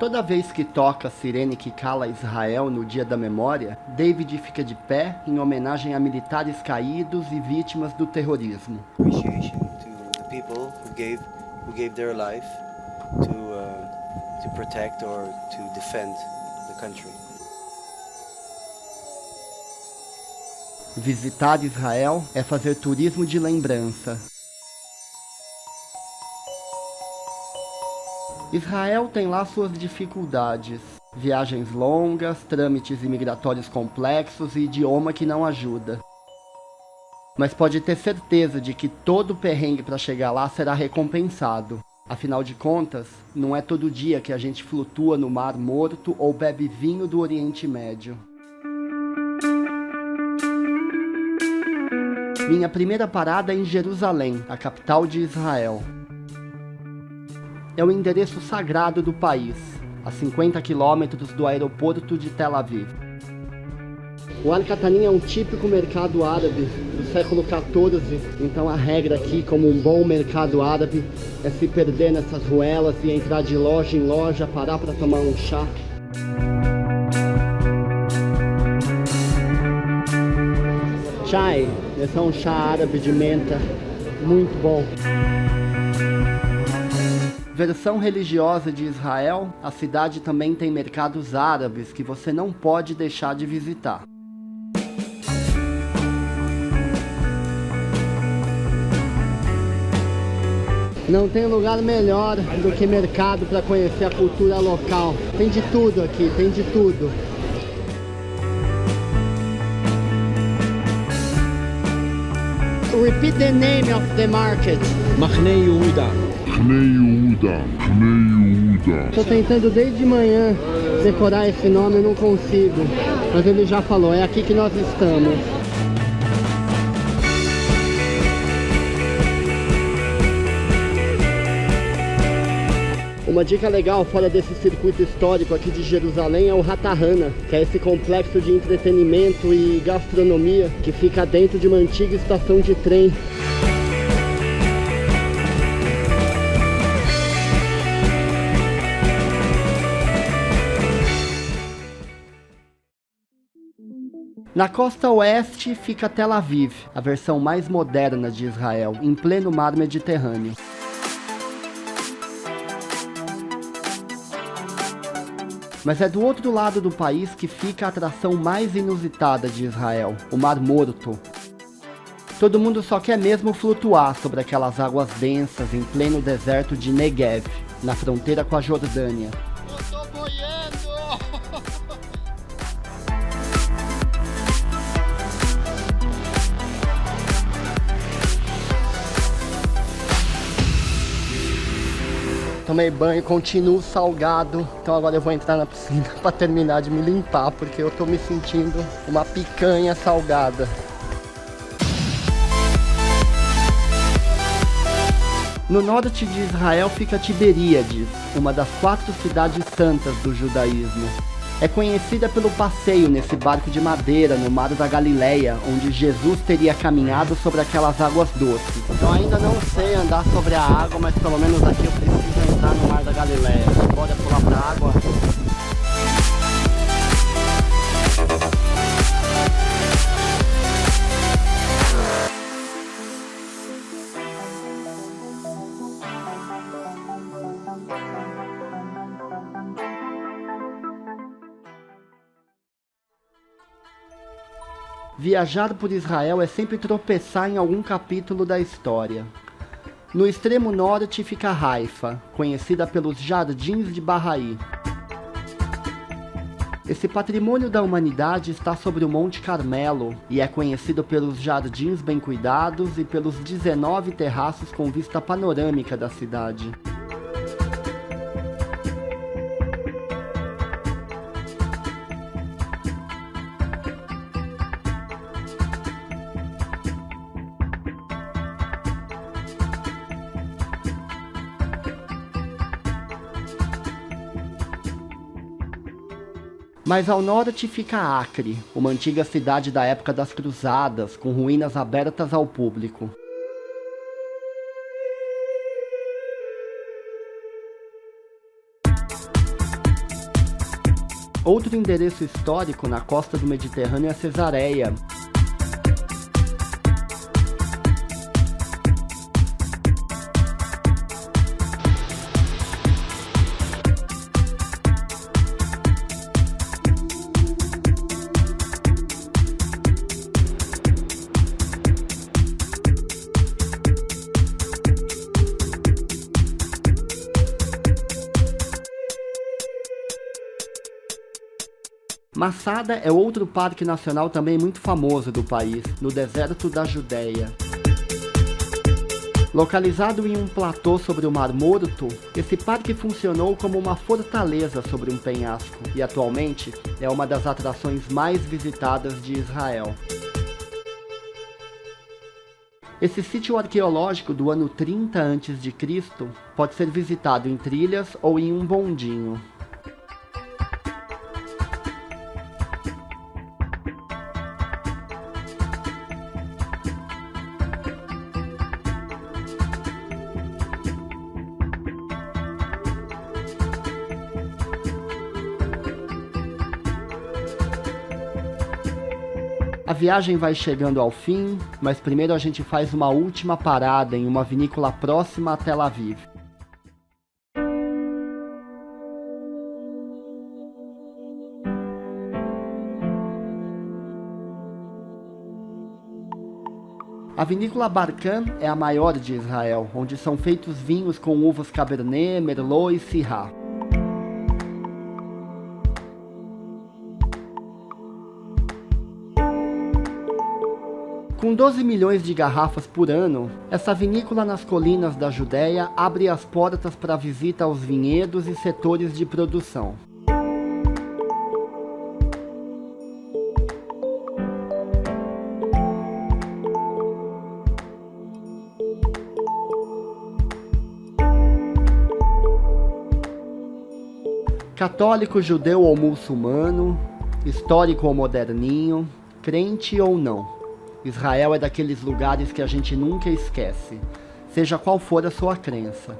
Toda vez que toca a sirene que cala Israel no Dia da Memória, David fica de pé em homenagem a militares caídos e vítimas do terrorismo. Appreciation to the people who gave their life to protect or to defend the country. Visitar Israel é fazer turismo de lembrança. Israel tem lá suas dificuldades. Viagens longas, trâmites imigratórios complexos e idioma que não ajuda. Mas pode ter certeza de que todo perrengue para chegar lá será recompensado. Afinal de contas, não é todo dia que a gente flutua no Mar Morto ou bebe vinho do Oriente Médio. Minha primeira parada é em Jerusalém, a capital de Israel. É o endereço sagrado do país, a 50 quilômetros do aeroporto de Tel Aviv. O Al-Qatanin é um típico mercado árabe do século XIV, então a regra aqui, como um bom mercado árabe, é se perder nessas ruelas e entrar de loja em loja, parar para tomar um chá. Chai, esse é um chá árabe de menta, muito bom. Versão religiosa de Israel, a cidade também tem mercados árabes que você não pode deixar de visitar. Não tem lugar melhor do que mercado para conhecer a cultura local. Tem de tudo aqui, tem de tudo. Repeat the name of the market. מחנה יהודה. Tô tentando desde manhã decorar esse nome, eu não consigo. Mas ele já falou, é aqui que nós estamos. Uma dica legal fora desse circuito histórico aqui de Jerusalém é o Hatahana, que é esse complexo de entretenimento e gastronomia que fica dentro de uma antiga estação de trem. Na costa oeste fica Tel Aviv, a versão mais moderna de Israel, em pleno mar Mediterrâneo. Mas é do outro lado do país que fica a atração mais inusitada de Israel, o Mar Morto. Todo mundo só quer mesmo flutuar sobre aquelas águas densas em pleno deserto de Negev, na fronteira com a Jordânia. Eu tô boiando! Tomei banho, continuo salgado, então agora eu vou entrar na piscina para terminar de me limpar, porque eu tô me sentindo uma picanha salgada. No norte de Israel fica Tiberíades, uma das 4 cidades santas do judaísmo. É conhecida pelo passeio nesse barco de madeira no Mar da Galileia, onde Jesus teria caminhado sobre aquelas águas doces. Eu ainda não sei andar sobre a água, mas pelo menos aqui eu preciso entrar no Mar da Galileia. Bora pular pra água? Viajar por Israel é sempre tropeçar em algum capítulo da história. No extremo norte fica Haifa, conhecida pelos Jardins de Bahá'í. Esse patrimônio da humanidade está sobre o Monte Carmelo e é conhecido pelos jardins bem cuidados e pelos 19 terraços com vista panorâmica da cidade. Mais ao norte fica Acre, uma antiga cidade da época das Cruzadas, com ruínas abertas ao público. Outro endereço histórico na costa do Mediterrâneo é Cesareia. Massada é outro parque nacional também muito famoso do país, no deserto da Judéia. Localizado em um platô sobre o Mar Morto, esse parque funcionou como uma fortaleza sobre um penhasco e atualmente é uma das atrações mais visitadas de Israel. Esse sítio arqueológico do ano 30 a.C. pode ser visitado em trilhas ou em um bondinho. A viagem vai chegando ao fim, mas primeiro a gente faz uma última parada em uma vinícola próxima a Tel Aviv. A vinícola Barkan é a maior de Israel, onde são feitos vinhos com uvas Cabernet, Merlot e Syrah. Com 12 milhões de garrafas por ano, essa vinícola nas colinas da Judéia abre as portas para a visita aos vinhedos e setores de produção. Católico, judeu ou muçulmano, histórico ou moderninho, crente ou não. Israel é daqueles lugares que a gente nunca esquece, seja qual for a sua crença.